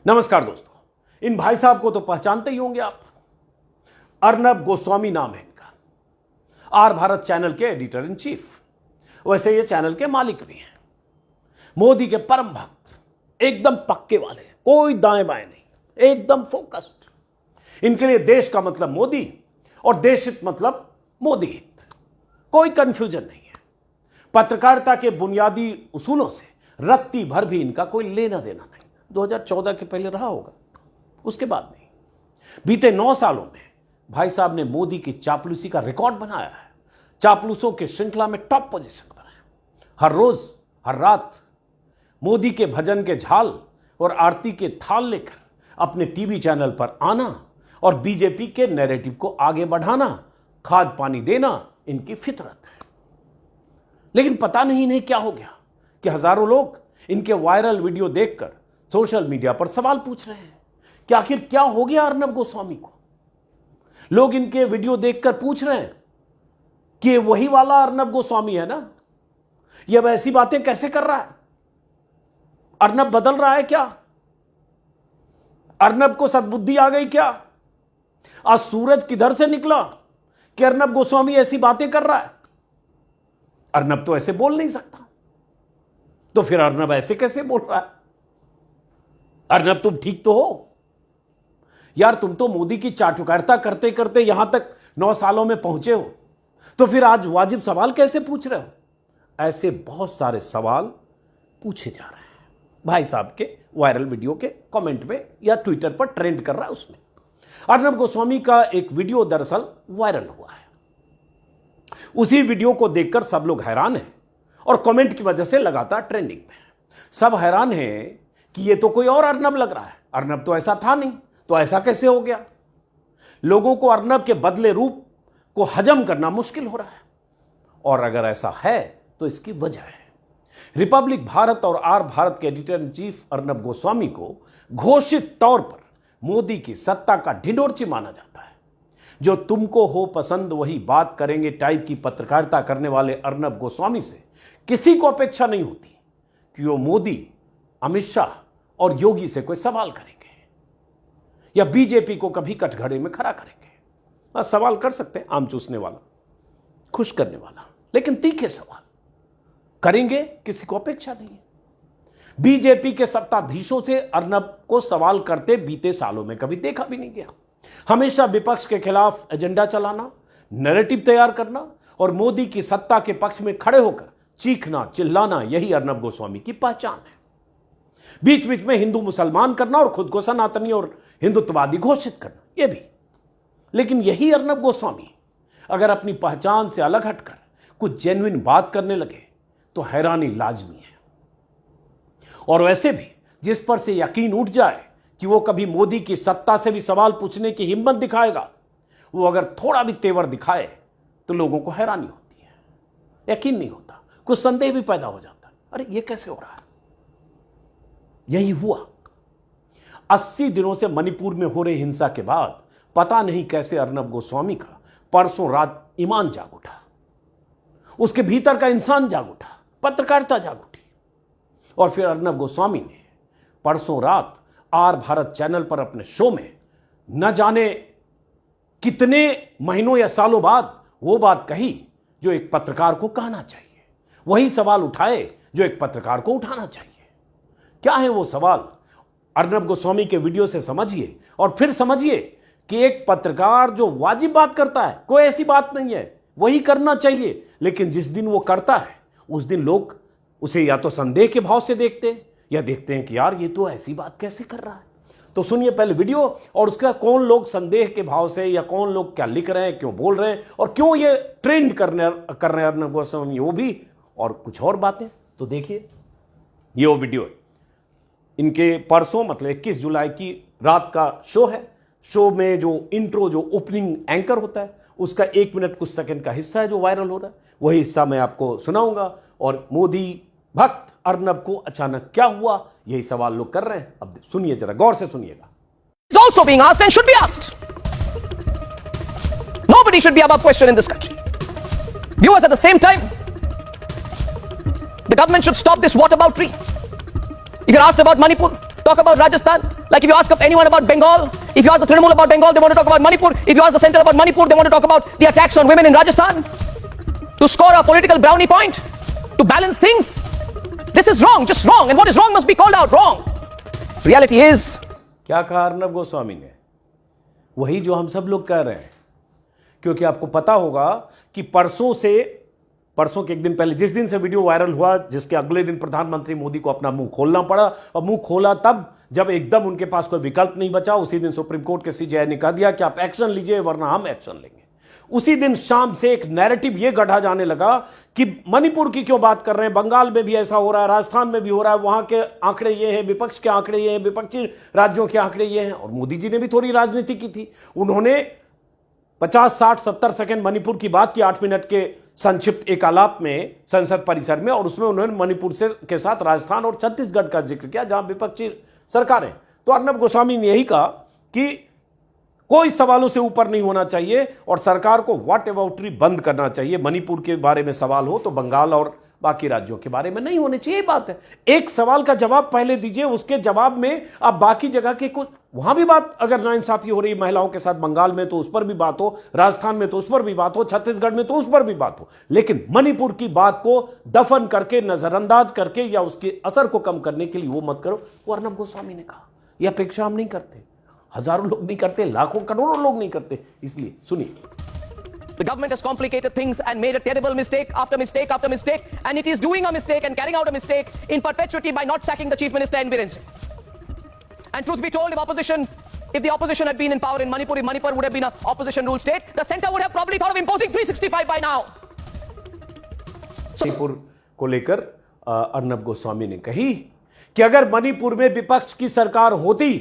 नमस्कार दोस्तों, इन भाई साहब को तो पहचानते ही होंगे आप। अर्नब गोस्वामी नाम है इनका। आर भारत चैनल के एडिटर इन चीफ, वैसे ये चैनल के मालिक भी हैं। मोदी के परम भक्त, एकदम पक्के वाले, कोई दाएं बाएं नहीं, एकदम फोकस्ड। इनके लिए देश का मतलब मोदी और देश हित मतलब मोदी हित, कोई कंफ्यूजन नहीं है। पत्रकारिता के बुनियादी उसूलों से रत्ती भर भी इनका कोई लेना देना नहीं। 2014 के पहले रहा होगा, उसके बाद नहीं। बीते 9 सालों में भाई साहब ने मोदी की चापलूसी का रिकॉर्ड बनाया है। चापलूसों की श्रृंखला में टॉप पोजीशन पर है। हर रोज हर रात मोदी के भजन के झाल और आरती के थाल लेकर अपने टीवी चैनल पर आना और बीजेपी के नैरेटिव को आगे बढ़ाना, खाद पानी देना इनकी फितरत है। लेकिन पता नहीं इन्हें क्या हो गया कि हजारों लोग इनके वायरल वीडियो देखकर सोशल मीडिया पर सवाल पूछ रहे हैं कि आखिर क्या हो गया अर्नब गोस्वामी को। लोग इनके वीडियो देखकर पूछ रहे हैं कि ये वही वाला अर्नब गोस्वामी है ना, ये अब ऐसी बातें कैसे कर रहा है? अर्नब बदल रहा है क्या? अर्नब को सद्बुद्धि आ गई क्या? आज सूरज किधर से निकला कि अर्नब गोस्वामी ऐसी बातें कर रहा है? अर्नब तो ऐसे बोल नहीं सकता, तो फिर अर्नब ऐसे कैसे बोल रहा है? अर्नब तुम ठीक तो हो यार? तुम तो मोदी की चाटुकारिता करते करते यहां तक 9 सालों में पहुंचे हो, तो फिर आज वाजिब सवाल कैसे पूछ रहे हो? ऐसे बहुत सारे सवाल पूछे जा रहे हैं भाई साहब के वायरल वीडियो के कमेंट में या ट्विटर पर ट्रेंड कर रहा है। उसमें अर्नब गोस्वामी का एक वीडियो दरअसल वायरल हुआ है। उसी वीडियो को देखकर सब लोग हैरान हैं और कमेंट की वजह से लगातार ट्रेंडिंग में है। सब हैरान हैं कि ये तो कोई और अर्नब लग रहा है, अर्नब तो ऐसा था नहीं, तो ऐसा कैसे हो गया? लोगों को अर्नब के बदले रूप को हजम करना मुश्किल हो रहा है, और अगर ऐसा है तो इसकी वजह है रिपब्लिक भारत और आर भारत के editor in chief Arnab Goswami को घोषित तौर पर मोदी की सत्ता का ढिंढोरची माना जाता है। जो तुमको हो पसंद वही बात करेंगे टाइप की पत्रकारिता करने वाले अर्नब गोस्वामी से किसी को अपेक्षा नहीं होती कि वो मोदी, अमित शाह और योगी से कोई सवाल करेंगे या बीजेपी को कभी कटघरे में खड़ा करेंगे। बस सवाल कर सकते हैं, आम चूसने वाला, खुश करने वाला, लेकिन तीखे सवाल करेंगे किसी को अपेक्षा नहीं है। बीजेपी के सत्ताधीशों से अर्नब को सवाल करते बीते सालों में कभी देखा भी नहीं गया। हमेशा विपक्ष के खिलाफ एजेंडा चलाना, नैरेटिव तैयार करना और मोदी की सत्ता के पक्ष में खड़े होकर चीखना चिल्लाना, यही अर्नब गोस्वामी की पहचान है। बीच बीच में हिंदू मुसलमान करना और खुद को सनातनी और हिंदुत्ववादी घोषित करना, यह भी। लेकिन यही अर्नब गोस्वामी अगर अपनी पहचान से अलग हटकर कुछ जेन्युइन बात करने लगे तो हैरानी लाजमी है। और वैसे भी जिस पर से यकीन उठ जाए कि वो कभी मोदी की सत्ता से भी सवाल पूछने की हिम्मत दिखाएगा, वो अगर थोड़ा भी तेवर दिखाए तो लोगों को हैरानी होती है, यकीन नहीं होता, कुछ संदेह भी पैदा हो जाता है। अरे ये कैसे हो रहा है? यही हुआ 80 दिनों से मणिपुर में हो रही हिंसा के बाद पता नहीं कैसे अर्नब गोस्वामी का परसों रात ईमान जाग उठा, उसके भीतर का इंसान जाग उठा, पत्रकारिता जाग उठी। और फिर अर्नब गोस्वामी ने परसों रात आर भारत चैनल पर अपने शो में न जाने कितने महीनों या सालों बाद वो बात कही जो एक पत्रकार को कहना चाहिए, वही सवाल उठाए जो एक पत्रकार को उठाना चाहिए। क्या है वो सवाल? अर्नब गोस्वामी के वीडियो से समझिए और फिर समझिए कि एक पत्रकार जो वाजिब बात करता है, कोई ऐसी बात नहीं है, वही करना चाहिए, लेकिन जिस दिन वो करता है उस दिन लोग उसे या तो संदेह के भाव से देखते हैं या देखते हैं कि यार ये तो ऐसी बात कैसे कर रहा है। तो सुनिए पहले वीडियो और उसका कौन लोग संदेह के भाव से या कौन लोग क्या लिख रहे हैं, क्यों बोल रहे हैं और क्यों ये ट्रेंड कर रहे हैं अर्नब गोस्वामी, वो भी और कुछ और बातें। तो देखिए ये वो वीडियो है इनके परसों मतलब 21 जुलाई की रात का शो है। शो में जो इंट्रो, जो ओपनिंग एंकर होता है, उसका 1 मिनट कुछ सेकंड का हिस्सा है जो वायरल हो रहा है, वही हिस्सा मैं आपको सुनाऊंगा। और मोदी भक्त अर्नब को अचानक क्या हुआ, यही सवाल लोग कर रहे हैं। अब सुनिए, जरा गौर से सुनिएगा। Is also being asked and should be asked. Nobody should be above question in this country. Viewers, at the same time, the government should stop this whataboutery. If you're asked about Manipur, talk about Rajasthan. Like if you ask anyone about Bengal, if you ask the Trinamool about Bengal, they want to talk about Manipur. If you ask the center about Manipur, they want to talk about the attacks on women in Rajasthan. To score a political brownie point, to balance things. This is wrong, just wrong. And what is wrong must be called out wrong. Reality is. क्या कहा अर्नब गोस्वामी ने? वही जो हम सब लोग कह रहे हैं, क्योंकि आपको पता होगा कि परसों के एक दिन पहले, जिस दिन से वीडियो वायरल हुआ, जिसके अगले दिन प्रधानमंत्री मोदी को अपना मुंह खोलना पड़ा, और मुंह खोला तब जब एकदम उनके पास कोई विकल्प नहीं बचा। उसी दिन सुप्रीम कोर्ट के सीजेआई ने कह दिया कि आप एक्शन लीजिए वरना हम एक्शन लेंगे। उसी दिन शाम से एक नैरेटिव ये गढ़ा जाने लगा कि मणिपुर की क्यों बात कर रहे हैं, बंगाल में भी ऐसा हो रहा है, राजस्थान में भी हो रहा है, वहां के आंकड़े ये हैं, विपक्ष के आंकड़े ये हैं, विपक्षी राज्यों के आंकड़े ये हैं। और मोदी जी ने भी थोड़ी राजनीति की थी। उन्होंने 50, 60, 70 सेकंड मणिपुर की बात की 8 मिनट के संक्षिप्त एक आलाप में संसद परिसर में, और उसमें उन्होंने मणिपुर से के साथ राजस्थान और छत्तीसगढ़ का जिक्र किया जहां विपक्षी सरकारें। तो अर्नब गोस्वामी ने यही कहा कि कोई सवालों से ऊपर नहीं होना चाहिए और सरकार को व्हाट अबाउटरी बंद करना चाहिए। मणिपुर के बारे में सवाल हो तो बंगाल और बाकी राज्यों के बारे में नहीं होने चाहिए। ये बात है। एक सवाल का जवाब पहले दीजिए, उसके जवाब में आप बाकी जगह के कुछ, वहां भी बात अगर नाइंसाफी हो रही है महिलाओं के साथ बंगाल में तो उस पर भी बात हो, राजस्थान में तो उस पर भी बात हो, छत्तीसगढ़ में तो उस पर भी बात हो। लेकिन मणिपुर की बात को दफन करके, नजरअंदाज करके या उसके असर को कम करने के लिए वो मत करो। वो अर्नब गोस्वामी ने कहा। यह अपेक्षा हम नहीं करते, हजारों लोग नहीं करते, लाखों करोड़ों लोग नहीं करते। इसलिए सुनिए। The government has complicated things and made a terrible mistake after mistake after mistake, and it is doing a mistake and carrying out a mistake in perpetuity by not sacking the Chief Minister N. Biren Singh. And truth be told, if the opposition had been in power in Manipur, if Manipur would have been an opposition ruled state, the center would have probably thought of imposing 365 by now. Manipur को लेकर अर्नब गोस्वामी ने कही कि अगर मणिपुर में विपक्ष की सरकार होती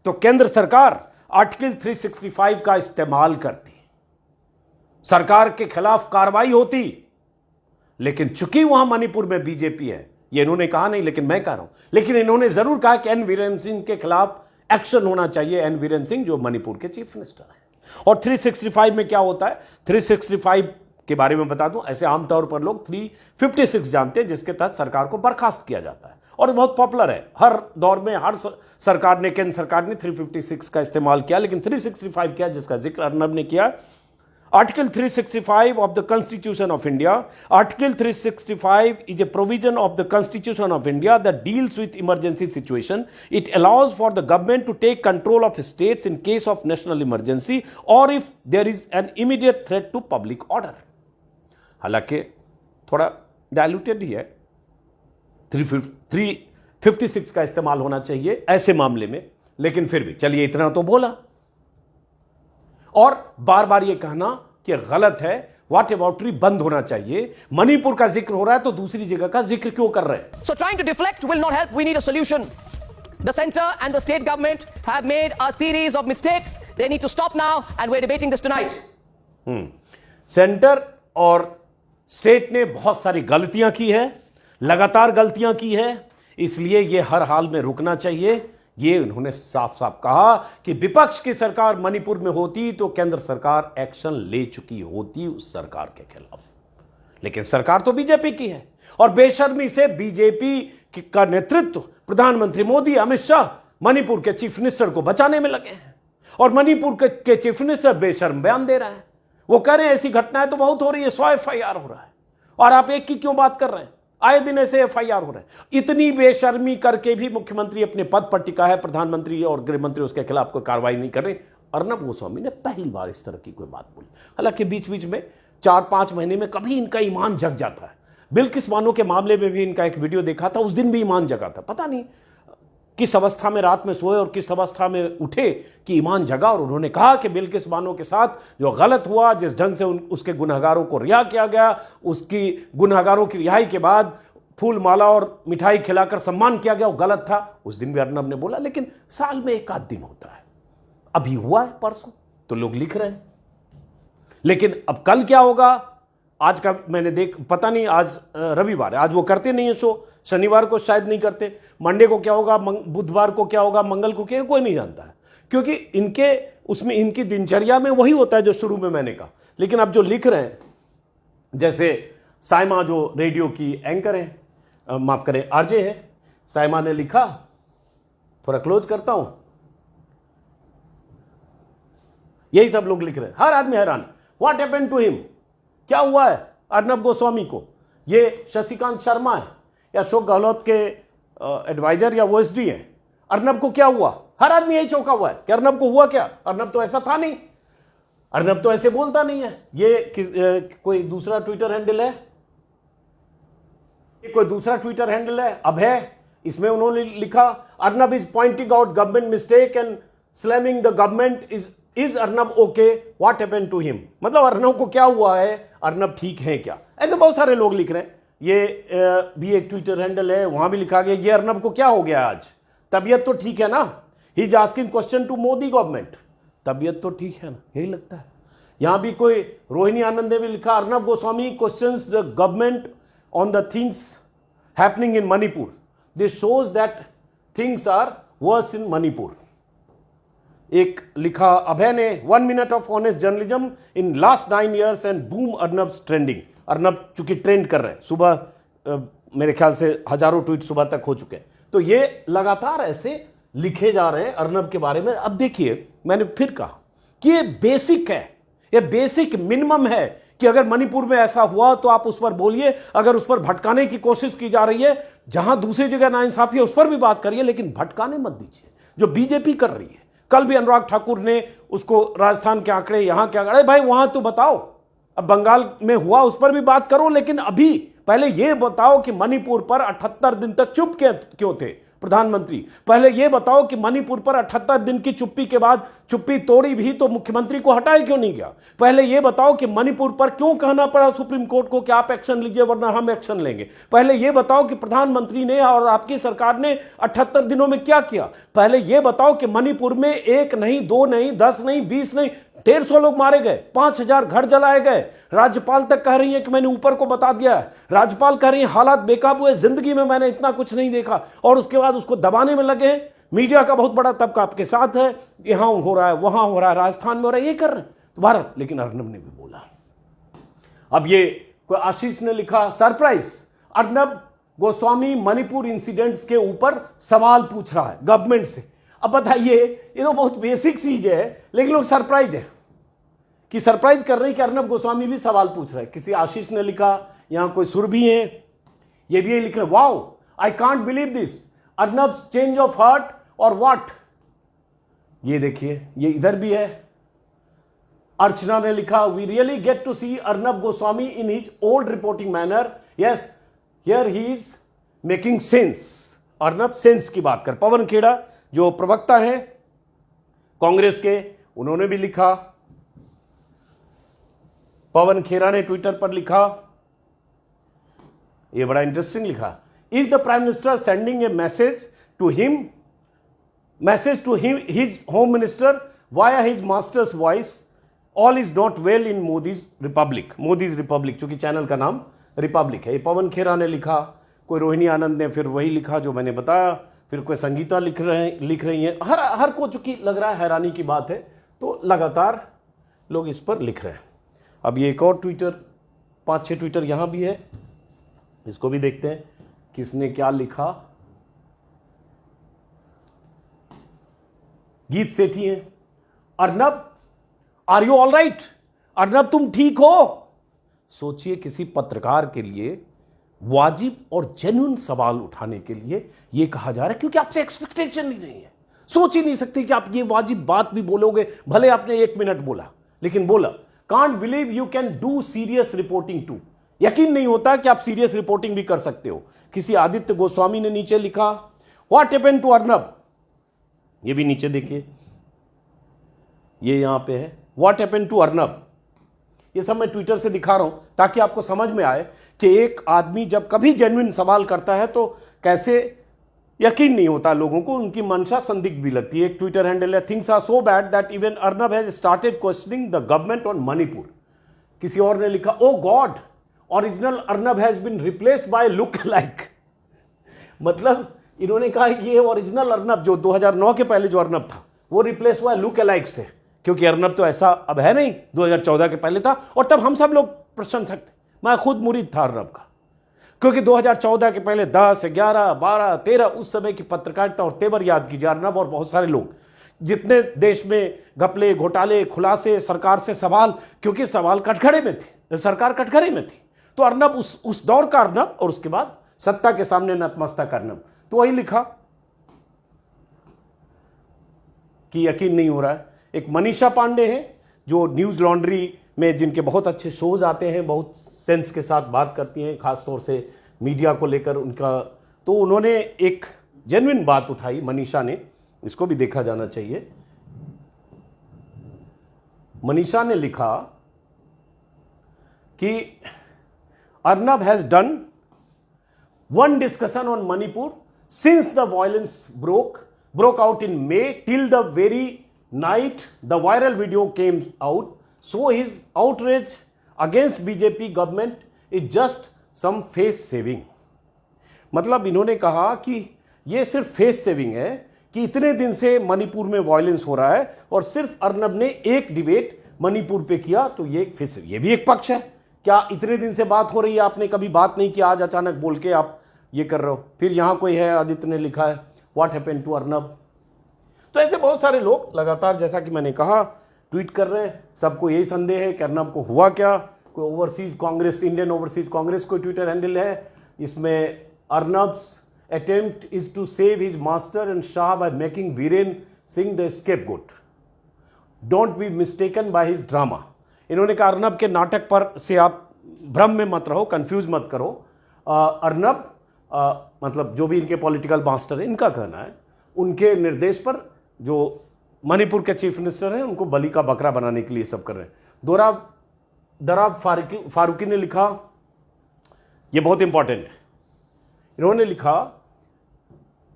तो केंद्र सरकार आर्टिकल 365 का इस्तेमाल करती, सरकार के खिलाफ कार्रवाई होती। लेकिन चूंकि वहां मणिपुर में बीजेपी है, ये इन्होंने कहा नहीं लेकिन मैं कह रहा हूं, लेकिन इन्होंने जरूर कहा कि एन बीरेन सिंह के खिलाफ एक्शन होना चाहिए। एन बीरेन सिंह जो मणिपुर के चीफ मिनिस्टर हैं। और 365 में क्या होता है, 365 के बारे में बता दूं, ऐसे आमतौर पर लोग 356 जानते हैं जिसके तहत सरकार को बर्खास्त किया जाता है और बहुत पॉपुलर है। हर दौर में हर सरकार ने, केंद्र सरकार ने 356 का इस्तेमाल किया, लेकिन 365 क्या जिसका जिक्र अर्नब ने किया। Article 365 of the Constitution of India. Article 365 is a provision of the Constitution of India that deals with emergency situation. It allows for the government to take control of states in case of national emergency or if there is an immediate threat to public order. हालांकि थोड़ा diluted ही है, 356 का इस्तेमाल होना चाहिए ऐसे मामले में, लेकिन फिर भी चलिए इतना तो बोला। और बार बार ये कहना कि गलत है, व्हाट अबाउटरी बंद होना चाहिए। मणिपुर का जिक्र हो रहा है तो दूसरी जगह का जिक्र क्यों कर रहे हैं? So trying to deflect will not help. We need a solution. The center and the state government have made a series of mistakes. They need to stop now and we're debating this tonight. Centre और state ने बहुत सारी गलतियां की है, लगातार गलतियां की है, इसलिए ये हर हाल में रुकना चाहिए। ये उन्होंने साफ साफ कहा कि विपक्ष की सरकार मणिपुर में होती तो केंद्र सरकार एक्शन ले चुकी होती उस सरकार के खिलाफ, लेकिन सरकार तो बीजेपी की है और बेशर्मी से बीजेपी का नेतृत्व प्रधानमंत्री मोदी, अमित शाह मणिपुर के चीफ मिनिस्टर को बचाने में लगे हैं और मणिपुर के चीफ मिनिस्टर बेशर्म बयान दे रहे हैं। वो कह रहे हैं ऐसी घटनाएं तो बहुत हो रही है, 100 FIR हो रहा है और आप एक की क्यों बात कर रहे हैं? आए दिन ऐसे FIR हो रहे हैं। इतनी बेशर्मी करके भी मुख्यमंत्री अपने पद पर टिका है, प्रधानमंत्री और गृह मंत्री उसके खिलाफ कोई कार्रवाई नहीं कर रहे। अर्नब गोस्वामी ने पहली बार इस तरह की कोई बात बोली। हालांकि बीच बीच में 4-5 महीने में कभी इनका ईमान जग जाता है। बिल्किस बानो के मामले में भी इनका एक वीडियो देखा था, उस दिन भी ईमान जगा था। पता नहीं किस अवस्था में रात में सोए और किस अवस्था में उठे कि ईमान जगा और उन्होंने कहा कि बिल्किस बानो के साथ जो गलत हुआ, जिस ढंग से उसके गुनहगारों को रिहा किया गया, उसकी गुनहगारों की रिहाई के बाद फूल माला और मिठाई खिलाकर सम्मान किया गया, वो गलत था। उस दिन भी अर्नब ने बोला, लेकिन साल में एक आध दिन होता है, अभी हुआ है परसों तो लोग लिख रहे हैं। लेकिन अब कल क्या होगा, आज का मैंने पता नहीं, आज रविवार है, आज वो करते नहीं है शो, शनिवार को शायद नहीं करते, मंडे को क्या होगा, बुधवार को क्या होगा, मंगल को क्या, कोई नहीं जानता है, क्योंकि इनके उसमें इनकी दिनचर्या में वही होता है जो शुरू में मैंने कहा। लेकिन अब जो लिख रहे हैं, जैसे साइमा जो रेडियो की एंकर है, माफ करें RJ है, साइमा ने लिखा थोड़ा क्लोज करता हूं, यही सब लोग लिख रहे हैं, हर आदमी हैरान, व्हाट हैपेंड टू हिम, क्या हुआ है अर्नब गोस्वामी को। ये शशिकांत शर्मा है या अशोक गहलोत के एडवाइजर या ओएसडी है, अर्नब को क्या हुआ, हर आदमी यही चौंका हुआ है कि अर्नब को हुआ क्या, अर्नब तो ऐसा था नहीं, अर्नब तो ऐसे बोलता नहीं है। ये कोई दूसरा ट्विटर हैंडल है, कोई दूसरा ट्विटर हैंडल है अभय, इसमें उन्होंने लिखा Arnab is pointing out government mistake and slamming the government, is Arnab okay, what happened to him, मतलब अर्नब को क्या हुआ है, अर्नब ठीक है क्या, ऐसे बहुत सारे लोग लिख रहे हैं। ये भी एक ट्विटर हैंडल है, वहां भी लिखा गया ये अर्नब को क्या हो गया आज, तबीयत तो ठीक है ना, he is asking question to Modi government, तबीयत तो ठीक है ना, यही लगता है। यहां भी कोई रोहिणी आनंद ने भी लिखा Arnab Goswami questions the government on the things happening in Manipur, this shows that things are worse in Manipur. एक लिखा अभय ने 1 minute of honest journalism in last 9 years and boom Arnab trending, Arnab चूंकि ट्रेंड कर रहे हैं, सुबह मेरे ख्याल से हजारों ट्वीट सुबह तक हो चुके हैं, तो ये लगातार ऐसे लिखे जा रहे हैं अर्नब के बारे में। अब देखिए, मैंने फिर कहा कि ये बेसिक है, ये बेसिक मिनिमम है कि अगर मणिपुर में ऐसा हुआ तो आप उस पर बोलिए, अगर उस पर भटकाने की कोशिश की जा रही है, जहां दूसरी जगह नाइंसाफी है उस पर भी बात करिए, लेकिन भटकाने मत दीजिए जो बीजेपी कर रही है। कल भी अनुराग ठाकुर ने उसको राजस्थान के आंकड़े, यहां के आंकड़े, भाई वहां तो बताओ, अब बंगाल में हुआ उस पर भी बात करो, लेकिन अभी पहले यह बताओ कि मणिपुर पर 78 दिन तक चुप क्यों थे प्रधानमंत्री, पहले यह बताओ कि मणिपुर पर 78 दिन की चुप्पी के बाद चुप्पी तोड़ी भी तो मुख्यमंत्री को हटाया क्यों नहीं गया, पहले यह बताओ कि मणिपुर पर क्यों कहना पड़ा सुप्रीम कोर्ट को कि आप एक्शन लीजिए वरना हम एक्शन लेंगे, पहले यह बताओ कि प्रधानमंत्री ने और आपकी सरकार ने 78 दिनों में क्या किया, पहले यह बताओ कि मणिपुर में 1 नहीं 2 नहीं 10 नहीं 20 नहीं 150 लोग मारे गए, 5000 घर जलाए गए, राज्यपाल तक कह रही है कि मैंने ऊपर को बता दिया है, राज्यपाल कह रही है हालात बेकाबू है, जिंदगी में मैंने इतना कुछ नहीं देखा, और उसके बाद उसको दबाने में लगे हैं। मीडिया का बहुत बड़ा तबका आपके साथ है, यहां हो रहा है वहां हो रहा है, राजस्थान में हो रहा है, ये कर रहे हैं तो भारत। लेकिन अर्नब ने भी बोला, अब ये कोई आशीष ने लिखा सरप्राइज, अर्नब गोस्वामी मणिपुर इंसिडेंट्स के ऊपर सवाल पूछ रहा है गवर्नमेंट से। अब बताइए, ये तो बहुत बेसिक चीज है, लेकिन लोग सरप्राइज है कि सरप्राइज कर रहे हैं कि अर्नब गोस्वामी भी सवाल पूछ रहा है। किसी आशीष ने लिखा, यहां कोई सुरभि है, ये भी लिख रहे, wow I can't believe this, Arnab change of heart और व्हाट। ये देखिए, ये इधर भी है, अर्चना ने लिखा we really get to see Arnab Goswami in his old reporting manner, yes here he is making sense. Arnab sense की बात कर। पवन खेड़ा जो प्रवक्ता हैं कांग्रेस के, उन्होंने भी लिखा, पवन खेरा ने ट्विटर पर लिखा, यह बड़ा इंटरेस्टिंग लिखा, is the prime minister sending a message to him his home minister via his master's voice, all is not well in Modi's Republic, चूंकि चैनल का नाम रिपब्लिक है। ये पवन खेरा ने लिखा, कोई रोहिणी आनंद ने फिर वही लिखा जो मैंने बताया, फिर कोई संगीता लिख रही हैं, हर को चूंकि लग रहा है हैरानी की बात है, तो लगातार लोग इस पर लिख रहे हैं। अब ये एक और ट्विटर, 5-6 ट्विटर यहां भी है, इसको भी देखते हैं किसने क्या लिखा। गीत सेठी है, Arnab are you all right, Arnab तुम ठीक हो। सोचिए, किसी पत्रकार के लिए वाजिब और जेन्युइन सवाल उठाने के लिए यह कहा जा रहा है, क्योंकि आपसे एक्सपेक्टेशन ही नहीं है, सोच ही नहीं सकते कि आप ये वाजिब बात भी बोलोगे, भले आपने 1 मिनट बोला, लेकिन बोला। Can't believe you can do serious reporting too, यकीन नहीं होता कि आप सीरियस रिपोर्टिंग भी कर सकते हो। किसी आदित्य गोस्वामी ने नीचे लिखा, व्हाट हैपेंड टू अर्नब, ये भी नीचे देखिए, ये यहां पे है, व्हाट हैपेंड टू अर्नब। ये सब मैं ट्विटर से दिखा रहा हूं ताकि आपको समझ में आए कि एक आदमी जब कभी जेन्युइन सवाल करता है तो कैसे यकीन नहीं होता लोगों को, उनकी मंशा संदिग्ध भी लगती है। एक ट्विटर हैंडल है, things are so bad that even Arnab has started questioning the government on Manipur. किसी और ने लिखा, oh God original Arnab has been replaced by look like. मतलब इन्होंने कहा कि ये ओरिजिनल अर्नब जो 2009 के पहले जो अर्नब था वो रिप्लेस हुआ लुक अलाइक से, क्योंकि अर्नब तो ऐसा अब है नहीं, 2014 के पहले था, और तब हम सब लोग प्रशंसक थे, मैं खुद मुरीद था अर्नब का। क्योंकि 2014 के पहले 10, 11, 12, 13 उस समय की पत्रकारिता और तेवर याद कीजिए। अर्नब और बहुत सारे लोग जितने देश में घपले, घोटाले, खुलासे, सरकार से सवाल, क्योंकि सवाल कटघरे में थे, सरकार कटघरे में थी। तो अर्नब उस दौर का अर्नब और उसके बाद सत्ता के सामने नतमस्तक अर्नब। तो वही लिखा कि यकीन नहीं हो रहा है। एक मनीषा पांडे हैं जो न्यूज लॉन्ड्री में, जिनके बहुत अच्छे शोज आते हैं, बहुत सेंस के साथ बात करती हैं, खासतौर से मीडिया को लेकर उनका। तो उन्होंने एक जेन्युइन बात उठाई, मनीषा ने, इसको भी देखा जाना चाहिए। मनीषा ने लिखा कि Arnab has done one discussion on Manipur since the violence broke out in May till the very night the viral video came out. So his outrage against BJP government is just some face saving. मतलब इन्होंने कहा कि ये सिर्फ face saving है कि इतने दिन से मणिपुर में वायलेंस हो रहा है और सिर्फ अर्नब ने एक डिबेट मणिपुर पे किया, तो ये एक फेस, ये भी एक पक्ष है। क्या इतने दिन से बात हो रही है, आपने कभी बात नहीं किया, आज अचानक बोल के आप ये कर रहे हो। फिर यहां कोई है, आदित्य ने लिखा है व्हाट हैपेंड टू अर्नब। तो ऐसे बहुत सारे लोग लगातार, जैसा कि मैंने कहा, ट्वीट कर रहे हैं। सबको यही संदेह है कि अर्नब को हुआ क्या। कोई overseas Congress, Indian overseas Congress को ट्विटर हैंडल है, इसमें Arnab's attempt is to save his master and Shah by making Viren Singh the scapegoat, don't be mistaken by his drama. इन्होंने कहा अर्नब के नाटक पर से आप भ्रम में मत रहो, कंफ्यूज मत करो। अर्नब मतलब जो भी इनके पॉलिटिकल मास्टर है, इनका कहना है उनके निर्देश पर जो मणिपुर के चीफ मिनिस्टर हैं उनको बलि का बकरा बनाने के लिए सब कर रहे हैं। दराब फारूकी ने लिखा, ये बहुत इंपॉर्टेंट है। इन्होंने लिखा,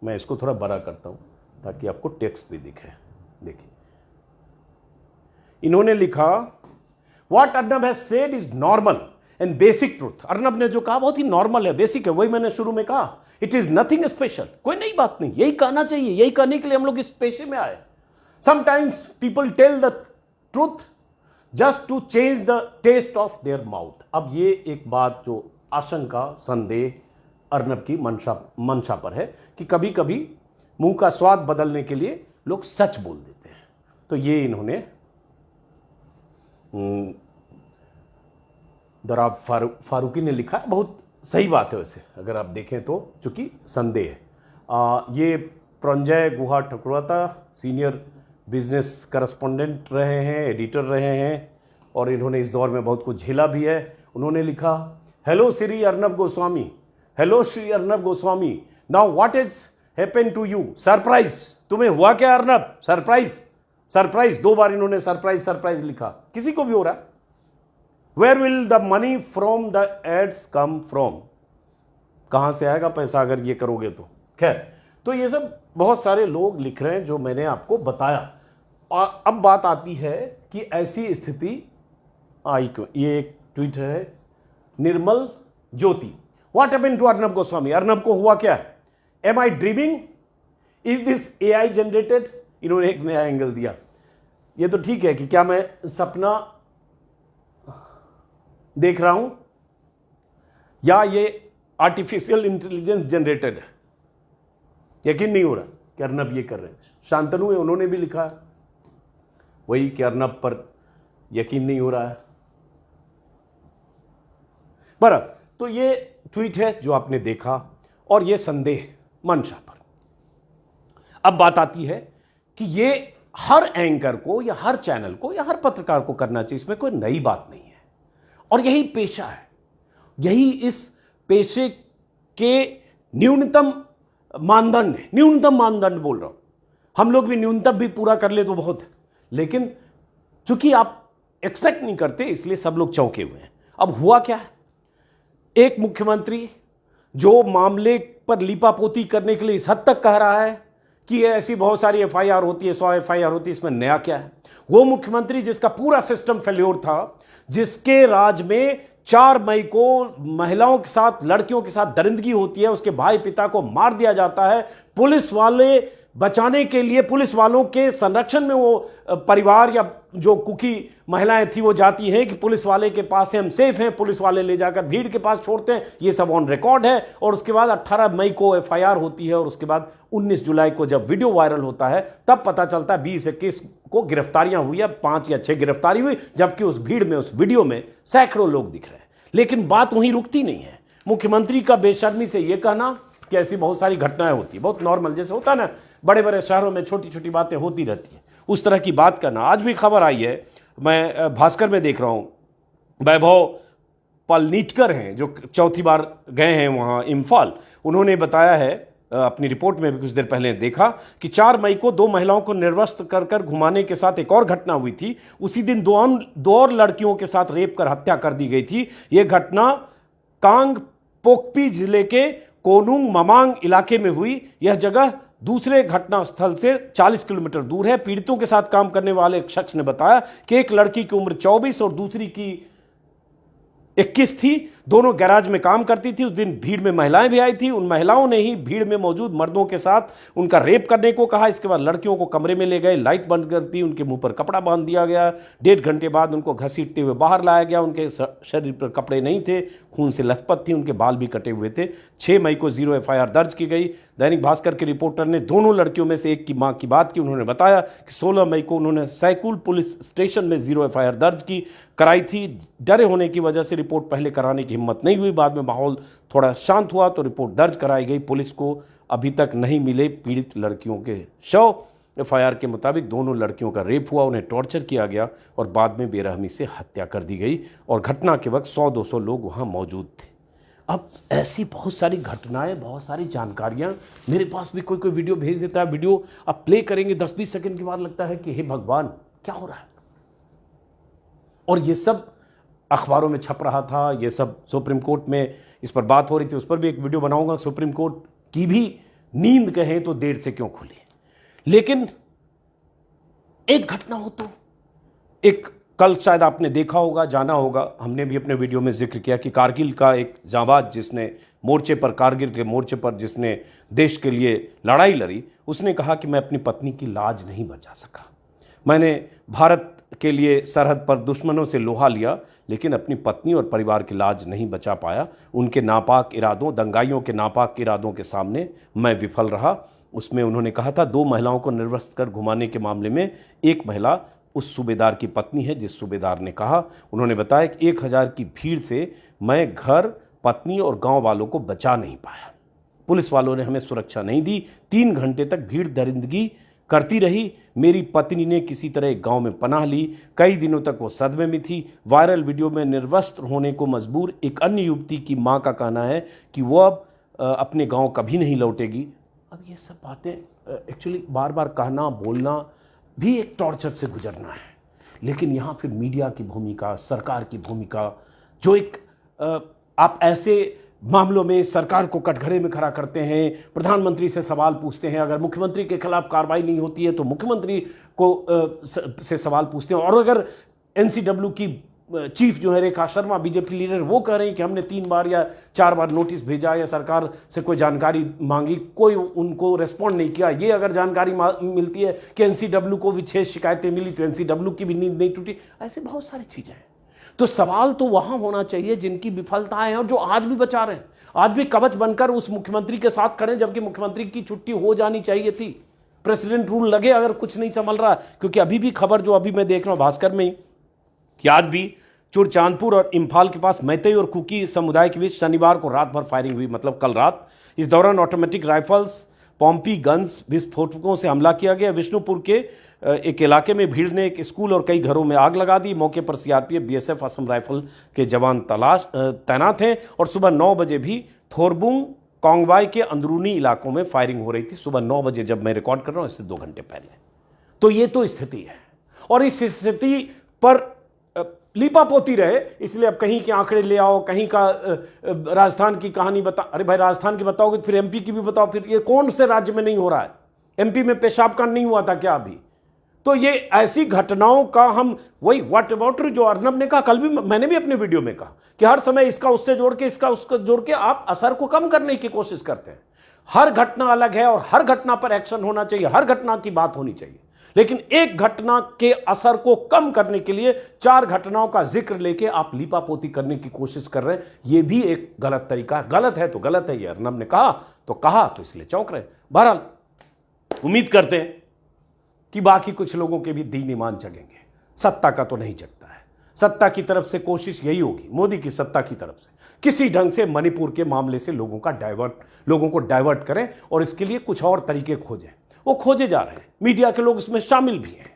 मैं इसको थोड़ा बड़ा करता हूं ताकि आपको टेक्स्ट भी दिखे, देखिए। इन्होंने लिखा what Arnab has said is normal and basic truth. Arnab ने जो कहा बहुत ही नॉर्मल है, बेसिक है, वही मैंने शुरू में कहा। इट इज नथिंग स्पेशल, कोई नई बात नहीं, यही कहना चाहिए, यही कहने के लिए हम लोग इस पेशे में आए। Sometimes people tell the truth just to change the taste of their mouth. अब ये एक बात जो आशंका, संदेह अर्नब की मंशा पर है कि कभी कभी मुंह का स्वाद बदलने के लिए लोग सच बोल देते हैं। तो ये इन्होंने दराब फारूकी ने लिखा, बहुत सही बात है वैसे अगर आप देखें तो, चूंकि संदेह है। ये प्रंजय गुहा ठकुरता सीनियर बिजनेस करस्पॉन्डेंट रहे हैं, एडिटर रहे हैं, और इन्होंने इस दौर में बहुत कुछ झेला भी है। उन्होंने लिखा, hello Shri Arnab Goswami, hello Shri Arnab Goswami, now what is happen to you, surprise, तुम्हें हुआ क्या अर्नब, सरप्राइज सरप्राइज, 2 बार इन्होंने सरप्राइज सरप्राइज लिखा, किसी को भी हो रहा है। Where will the money from the ads come from, कहां से आएगा पैसा अगर ये करोगे तो। खैर, तो ये सब बहुत सारे लोग लिख रहे हैं जो मैंने आपको बताया। और अब बात आती है कि ऐसी स्थिति आई क्यों। ये एक ट्वीट है Nirmal Jyoti, what happened to Arnab Goswami, Arnab को हुआ क्या है, am I dreaming, is this AI generated. इन्होंने एक नया एंगल दिया। ये तो ठीक है कि क्या मैं सपना देख रहा हूं या ये आर्टिफिशियल इंटेलिजेंस जनरेटेड है, यकीन नहीं हो रहा कि अर्नब ये कर रहे हैं। शांतनु है, उन्होंने भी लिखा है वही कि अर्नब पर यकीन नहीं हो रहा है। बराबर, तो ये ट्वीट है जो आपने देखा और ये संदेह मंशा पर। अब बात आती है कि ये हर एंकर को या हर चैनल को या हर पत्रकार को करना चाहिए, इसमें कोई नई बात नहीं है और यही पेशा है, यही इस पेशे के न्यूनतम मानदंड है। न्यूनतम मानदंड बोल रहा हूं, हम लोग भी न्यूनतम भी पूरा कर ले तो बहुत है, लेकिन चूंकि आप एक्सपेक्ट नहीं करते इसलिए सब लोग चौंके हुए हैं। अब हुआ क्या है, एक मुख्यमंत्री जो मामले पर लीपापोती करने के लिए इस हद तक कह रहा है कि ये ऐसी बहुत सारी एफआईआर होती है, 100 एफआईआर होती है, इसमें नया क्या है। वो मुख्यमंत्री जिसका पूरा सिस्टम फेल्योर था, जिसके राज में 4 मई को महिलाओं के साथ, लड़कियों के साथ दरिंदगी होती है, उसके भाई पिता को मार दिया जाता है, पुलिस वाले बचाने के लिए, पुलिस वालों के संरक्षण में वो परिवार या जो कुकी महिलाएं थी वो जाती हैं कि पुलिस वाले के पास है, हम सेफ हैं, पुलिस वाले ले जाकर भीड़ के पास छोड़ते हैं, ये सब ऑन रिकॉर्ड है। और उसके बाद 18 मई को एफआईआर होती है और उसके बाद 19 जुलाई को जब वीडियो वायरल होता है तब पता चलता है 20-21 को गिरफ्तारियां हुई है, 5 या 6 गिरफ्तारी हुई, जबकि उस भीड़ में, उस वीडियो में सैकड़ों लोग दिख रहे हैं। लेकिन बात वहीं रुकती नहीं है। मुख्यमंत्री का बेशर्मी से यह कहना कि ऐसी बहुत सारी घटनाएं होती, बहुत नॉर्मल, जैसे होता है ना बड़े बड़े शहरों में छोटी छोटी बातें होती रहती हैं, उस तरह की बात करना। आज भी खबर आई है, मैं भास्कर में देख रहा हूं, वैभव पलनीटकर हैं जो चौथी बार गए हैं वहां इम्फाल। उन्होंने बताया है अपनी रिपोर्ट में भी कुछ देर पहले देखा कि 4 मई को 2 महिलाओं को निर्वस्त्र कर घुमाने के साथ एक और घटना हुई थी। उसी दिन 2 और लड़कियों के साथ रेप कर हत्या कर दी गई थी। यह घटना कांग पोकपी जिले के कोनुंग ममांग इलाके में हुई। यह जगह दूसरे घटना स्थल से 40 किलोमीटर दूर है। पीड़ितों के साथ काम करने वाले एक शख्स ने बताया कि एक लड़की की उम्र 24 और दूसरी की 21 थी। दोनों गैराज में काम करती थी। उस दिन भीड़ में महिलाएं भी आई थी। उन महिलाओं ने ही भीड़ में मौजूद मर्दों के साथ उनका रेप करने को कहा। इसके बाद लड़कियों को कमरे में ले गए, लाइट बंद कर दी, उनके मुंह पर कपड़ा बांध दिया गया। 1.5 घंटे बाद उनको घसीटते हुए बाहर लाया गया। उनके शरीर पर कपड़े नहीं थे, खून से लथपथ थी, उनके बाल भी कटे हुए थे। 6 मई को 0 एफआईआर दर्ज की गई। दैनिक भास्कर के रिपोर्टर ने दोनों लड़कियों में से एक की मां की बात की। उन्होंने बताया कि 16 मई को उन्होंने सैकुल पुलिस स्टेशन में 0 एफआईआर दर्ज कराई थी। डरे होने की वजह से रिपोर्ट पहले कराने की हिम्मत नहीं हुई। बाद में माहौल थोड़ा शांत हुआ तो रिपोर्ट दर्ज कराई गई। पुलिस को अभी तक नहीं मिले पीड़ित लड़कियों के शव। एफआईआर के मुताबिक दोनों लड़कियों का रेप हुआ, उन्हें टॉर्चर किया गया और बाद में बेरहमी से हत्या कर दी गई। और घटना के वक्त 100-200 लोग वहां मौजूद थे। अब ऐसी बहुत सारी घटनाएं, बहुत सारी जानकारियां मेरे पास भी कोई वीडियो भेज देता है। वीडियो अब प्ले करेंगे 10-20 सेकंड के बाद लगता है कि हे भगवान क्या हो रहा है। और ये सब अखबारों में छप रहा था, ये सब सुप्रीम कोर्ट में इस पर बात हो रही थी। उस पर भी एक वीडियो बनाऊंगा। सुप्रीम कोर्ट की भी नींद कहें तो देर से क्यों खुली। लेकिन एक घटना हो तो एक, कल शायद आपने देखा होगा, जाना होगा, हमने भी अपने वीडियो में जिक्र किया कि कारगिल का एक जांबाज जिसने मोर्चे पर, कारगिल के मोर्चे पर जिसने देश के लिए लड़ाई लड़ी, उसने कहा कि मैं अपनी पत्नी की लाज नहीं बचा सका। मैंने भारत के लिए सरहद पर दुश्मनों से लोहा लिया लेकिन अपनी पत्नी और परिवार की लाज नहीं बचा पाया। उनके नापाक इरादों, दंगाइयों के नापाक इरादों के सामने मैं विफल रहा। उसमें उन्होंने कहा था 2 महिलाओं को निर्वस्त्र कर घुमाने के मामले में एक महिला उस सूबेदार की पत्नी है जिस सूबेदार ने कहा। उन्होंने बताया कि 1000 की भीड़ से मैं घर, पत्नी और गांव वालों को बचा नहीं पाया। पुलिस वालों ने हमें सुरक्षा नहीं दी। 3 घंटे तक भीड़ दरिंदगी करती रही। मेरी पत्नी ने किसी तरह एक गांव में पनाह ली। कई दिनों तक वो सदमे में थी। वायरल वीडियो में निर्वस्त्र होने को मजबूर एक अन्य युवती की मां का कहना है कि वो अब अपने गांव कभी नहीं लौटेगी। अब ये सब बातें एक्चुअली बार बार कहना, बोलना भी एक टॉर्चर से गुजरना है। लेकिन यहाँ फिर मीडिया की भूमिका, सरकार की भूमिका, जो एक आप ऐसे मामलों में सरकार को कटघरे में खड़ा करते हैं, प्रधानमंत्री से सवाल पूछते हैं। अगर मुख्यमंत्री के खिलाफ कार्रवाई नहीं होती है तो मुख्यमंत्री को से सवाल पूछते हैं। और अगर एनसीडब्ल्यू की चीफ जो है रेखा शर्मा, बीजेपी लीडर, वो कह रही हैं कि हमने 3 बार या 4 बार नोटिस भेजा या सरकार से कोई जानकारी मांगी, कोई उनको रेस्पॉन्ड नहीं किया। ये अगर जानकारी मिलती है कि एनसीडब्ल्यू को भी 6 शिकायतें मिली तो एनसीडब्ल्यू की भी नींद नहीं टूटी। ऐसे बहुत सारी चीज़ें हैं। तो सवाल तो वहां होना चाहिए जिनकी विफलताएं हैं और जो आज भी बचा रहे हैं, आज भी कवच बनकर उस मुख्यमंत्री के साथ खड़े, जबकि मुख्यमंत्री की छुट्टी हो जानी चाहिए थी। प्रेसिडेंट रूल लगे अगर कुछ नहीं संभल रहा। क्योंकि अभी भी खबर जो अभी मैं देख रहा हूं भास्कर में ही कि आज भी चुरचांदपुर और इम्फाल के पास मैतेई और कुकी समुदाय के बीच शनिवार को रात भर फायरिंग हुई, मतलब कल रात। इस दौरान ऑटोमेटिक राइफल्स, पॉम्पी गन्स, विस्फोटकों से हमला किया गया। विष्णुपुर के एक इलाके में भीड़ ने एक स्कूल और कई घरों में आग लगा दी। मौके पर सीआरपीएफ, बीएसएफ, असम राइफल के जवान तैनात हैं। और सुबह 9 बजे भी थोरबुंग, कोंगवाई के अंदरूनी इलाकों में फायरिंग हो रही थी। सुबह 9 बजे जब मैं रिकॉर्ड कर रहा हूं, इससे 2 घंटे पहले। तो ये तो स्थिति है और इस स्थिति पर लीपापोती रहे, इसलिए अब कहीं के आंकड़े ले आओ, कहीं का राजस्थान की कहानी बता। अरे भाई, राजस्थान की बताओगे फिर एमपी की भी बताओ। फिर ये कौन से राज्य में नहीं हो रहा है? एमपी में पेशाब कांड नहीं हुआ था क्या अभी? तो ये ऐसी घटनाओं का हम वही व्हाट अबाउट जो अर्नब ने कहा, कल भी मैंने भी अपने वीडियो में कहा कि हर समय इसका उससे जोड़ के, इसका उसको जोड़ के आप असर को कम करने की कोशिश करते हैं। हर घटना अलग है और हर घटना पर एक्शन होना चाहिए, हर घटना की बात होनी चाहिए। लेकिन एक घटना के असर को कम करने के लिए 4 घटनाओं का जिक्र लेके आप लीपापोती करने की कोशिश कर रहे हैं। यह भी एक गलत तरीका है। गलत है तो गलत है, ये अर्नब ने कहा तो इसलिए चौंक रहे। बहरहाल उम्मीद करते हैं कि बाकी कुछ लोगों के भी दीन ईमान जगेंगे। सत्ता का तो नहीं जगता है। सत्ता की तरफ से कोशिश यही होगी, मोदी की सत्ता की तरफ से किसी ढंग से मणिपुर के मामले से लोगों को डाइवर्ट करें और इसके लिए कुछ और तरीके खोजें। वो खोजे जा रहे हैं, मीडिया के लोग इसमें शामिल भी हैं।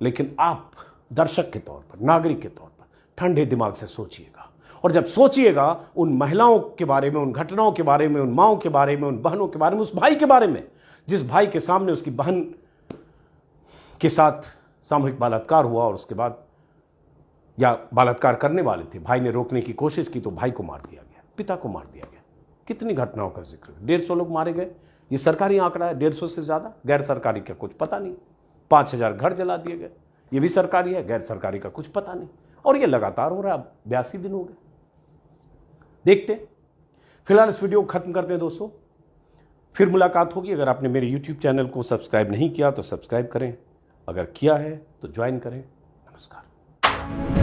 लेकिन आप दर्शक के तौर पर, नागरिक के तौर पर ठंडे दिमाग से सोचिएगा, और जब सोचिएगा उन महिलाओं के बारे में, उन घटनाओं के बारे में, उन माओं के बारे में, उन बहनों के बारे में, उस भाई के बारे में जिस भाई के सामने उसकी बहन के साथ सामूहिक बलात्कार हुआ और उसके बाद, या बलात्कार करने वाले थे, भाई ने रोकने की कोशिश की तो भाई को मार दिया गया, पिता को मार दिया गया। कितनी घटनाओं का जिक्र, 150 लोग मारे गए, ये सरकारी आंकड़ा है। 150 से ज़्यादा, गैर सरकारी का कुछ पता नहीं। 5000 घर जला दिए गए, ये भी सरकारी है, गैर सरकारी का कुछ पता नहीं। और ये लगातार हो रहा है, अब 82 दिन हो गए। देखते हैं। फिलहाल इस वीडियो को खत्म करते हैं दोस्तों, फिर मुलाकात होगी। अगर आपने मेरे YouTube चैनल को सब्सक्राइब नहीं किया तो सब्सक्राइब करें, अगर किया है तो ज्वाइन करें। नमस्कार।